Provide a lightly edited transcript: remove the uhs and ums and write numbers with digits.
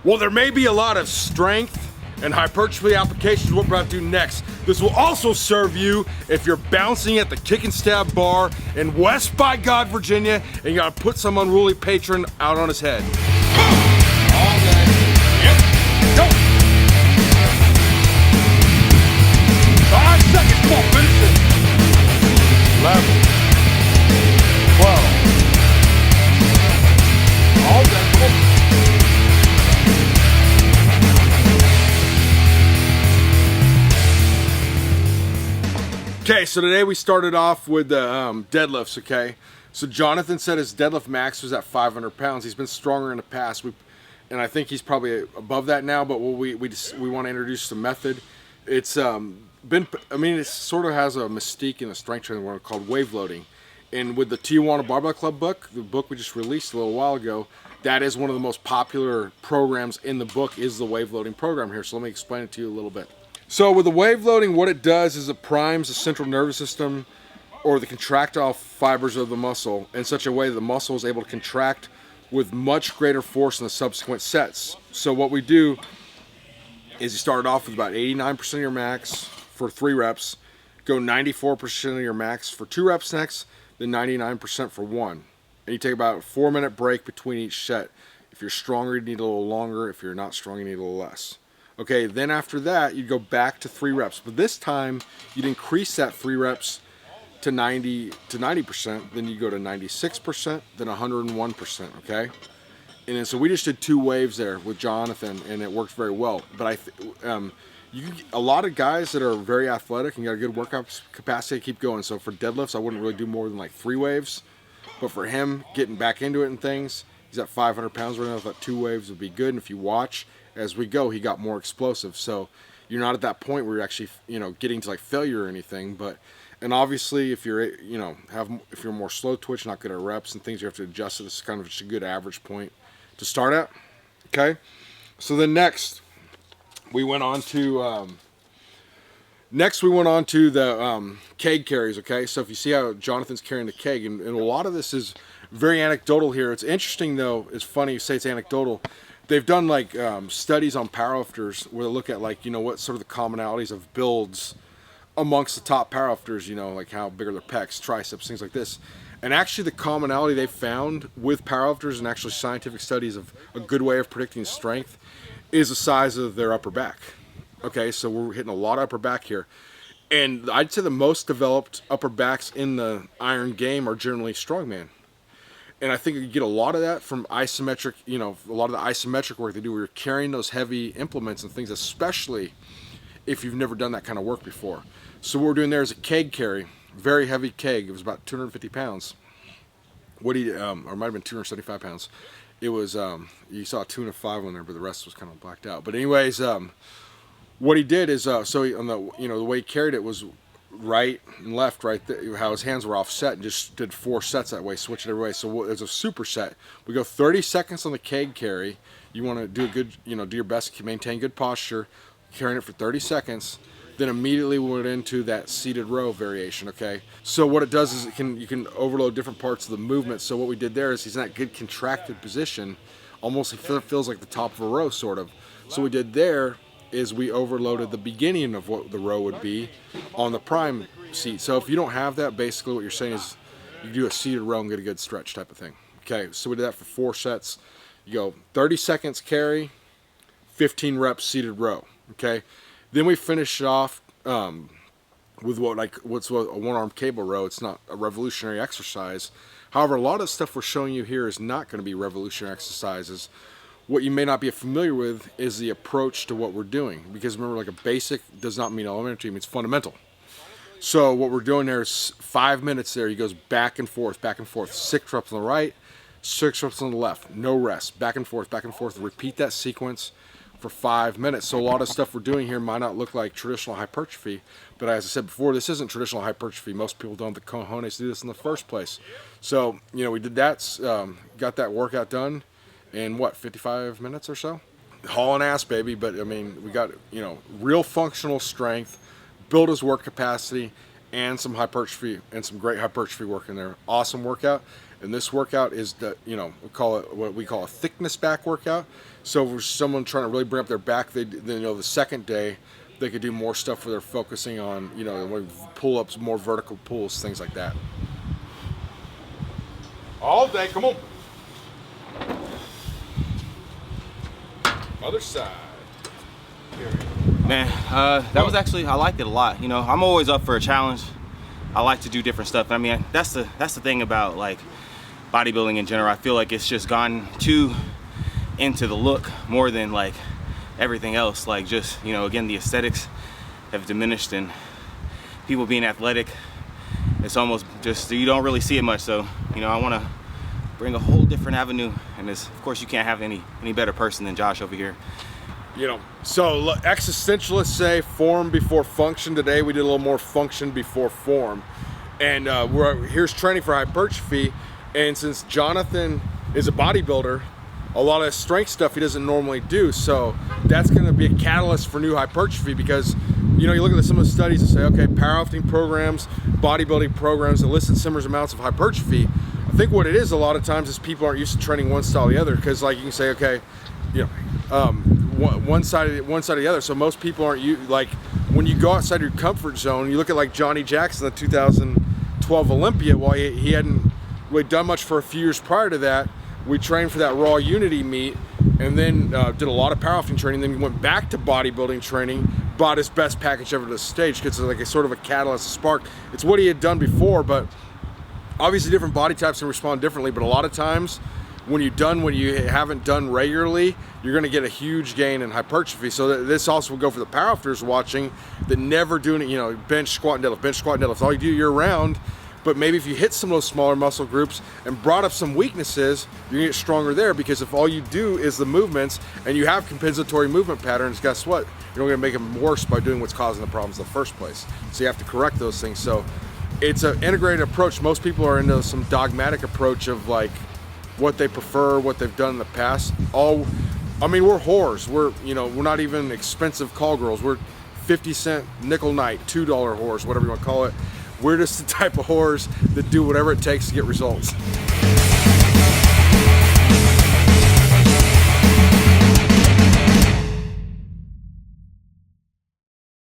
While there may be a lot of strength and hypertrophy applications, what we're about to do next, this will also serve you if you're bouncing at the kick and stab bar in West by God, Virginia, and you gotta put some unruly patron out on his head. All day. Yep. Go. 5 seconds, come on, finish it. 11. 12. All day, come on. Okay, so today we started off with the deadlifts, okay? So Jonathan said his deadlift max was at 500 pounds. He's been stronger in the past, and I think he's probably above that now, but we want to introduce the method. It's it sort of has a mystique in the strength training world called wave loading. And with the Tijuana Barbell Club book, the book we just released a little while ago, that is one of the most popular programs in the book is the wave loading program here. So let me explain it to you a little bit. So with the wave loading, what it does is it primes the central nervous system or the contractile fibers of the muscle in such a way that the muscle is able to contract with much greater force in the subsequent sets. So what we do is you start off with about 89% of your max for 3 reps, go 94% of your max for 2 reps next, then 99% for 1. And you take about a 4-minute break between each set. If you're stronger, you need a little longer. If you're not strong, you need a little less. Okay, then after that, you'd go back to 3 reps. But this time, you'd increase that 3 reps to 90%. Then you go to 96%, then 101%, okay? And then, so we just did 2 waves there with Jonathan, and it worked very well. But a lot of guys that are very athletic and got a good workout capacity keep going. So for deadlifts, I wouldn't really do more than like 3 waves. But for him, getting back into it and things, he's at 500 pounds right now. I thought 2 waves would be good. And if you watch, as we go, he got more explosive. So you're not at that point where you're actually, getting to like failure or anything. And obviously, if you're, if you're more slow twitch, not good at reps and things, you have to adjust it. It's kind of just a good average point to start at. Okay. So then next, we went on to the keg carries. Okay. So if you see how Jonathan's carrying the keg, and a lot of this is very anecdotal here. It's interesting though. It's funny you say it's anecdotal. They've done like studies on powerlifters where they look at like, what sort of the commonalities of builds amongst the top powerlifters, like how big are their pecs, triceps, things like this. And actually the commonality they found with powerlifters and actually scientific studies of a good way of predicting strength is the size of their upper back. Okay, so we're hitting a lot of upper back here. And I'd say the most developed upper backs in the iron game are generally strongman. And I think you get a lot of that from isometric, a lot of the isometric work they do where you're carrying those heavy implements and things, especially if you've never done that kind of work before. So what we're doing there is a keg carry, very heavy keg. It was about 250 pounds. Or it might have been 275 pounds. It was, you saw a 205 on there, but the rest was kind of blacked out. But anyways, what he did is, so he, on the, the way he carried it was right and left, right there, how his hands were offset, and just did 4 sets that way, switch it every way. So it's a superset. We go 30 seconds on the keg carry. You want to do a good, do your best to maintain good posture, carrying it for 30 seconds. Then immediately we went into that seated row variation, okay? So what it does is you can overload different parts of the movement. So what we did there is he's in that good contracted position, almost it feels like the top of a row, sort of. So what we did there is we overloaded the beginning of what the row would be on the prime seat. So if you don't have that, basically what you're saying is you do a seated row and get a good stretch type of thing. Okay, so we did that for 4 sets. You go 30 seconds carry, 15 reps seated row, okay? Then we finish it off with what's a 1-arm cable row. It's not a revolutionary exercise. However, a lot of the stuff we're showing you here is not going to be revolutionary exercises. What you may not be familiar with is the approach to what we're doing. Because remember, like a basic does not mean elementary, it means fundamental. So what we're doing there is 5 minutes there. He goes back and forth, 6 reps on the right, 6 reps on the left, no rest, back and forth, repeat that sequence for 5 minutes. So a lot of stuff we're doing here might not look like traditional hypertrophy, but as I said before, this isn't traditional hypertrophy. Most people don't have the cojones to do this in the first place. So, we did that, got that workout done in 55 minutes or so? Hauling ass, baby, but we got, real functional strength, build his work capacity, and some hypertrophy, and some great hypertrophy work in there. Awesome workout. And this workout is the, we call it what we call a thickness back workout. So for someone trying to really bring up their back, the second day they could do more stuff where they're focusing on, pull-ups, more vertical pulls, things like that. All day, come on. Other side. Man, that was actually, I liked it a lot. I'm always up for a challenge. I like to do different stuff. I mean, that's the thing about like bodybuilding in general. I feel like it's just gone too into the look more than like everything else. Like just, again, the aesthetics have diminished, and people being athletic, it's almost just, you don't really see it much. So, I want to bring a whole different avenue, and of course you can't have any better person than Josh over here. So existentialists say form before function. Today we did a little more function before form, and here's training for hypertrophy. And since Jonathan is a bodybuilder, a lot of strength stuff he doesn't normally do, so that's going to be a catalyst for new hypertrophy, because you look at some of the studies and say, okay, powerlifting programs, bodybuilding programs elicit similar amounts of hypertrophy. I think what it is a lot of times is people aren't used to training one style or the other, because like you can say, okay, one side or the other. So most people aren't like, when you go outside your comfort zone, you look at like Johnny Jackson, the 2012 Olympia. While he hadn't really done much for a few years prior to that, we trained for that Raw Unity meet, and then did a lot of powerlifting training. Then he went back to bodybuilding training, bought his best package ever to the stage, because it's like a sort of a catalyst, a spark. It's what he had done before, but obviously different body types can respond differently. But a lot of times when you haven't done regularly, you're going to get a huge gain in hypertrophy. So this also will go for the powerlifters watching that never doing it, bench, squat, and deadlift. All you do year round. But maybe if you hit some of those smaller muscle groups and brought up some weaknesses, you're gonna get stronger there, because if all you do is the movements and you have compensatory movement patterns, guess what? You're gonna make them worse by doing what's causing the problems in the first place. So you have to correct those things. So it's an integrated approach. Most people are into some dogmatic approach of like what they prefer, what they've done in the past. We're whores. We're not even expensive call girls. We're 50-cent nickel night, $2 whores, whatever you want to call it. We're just the type of whores that do whatever it takes to get results.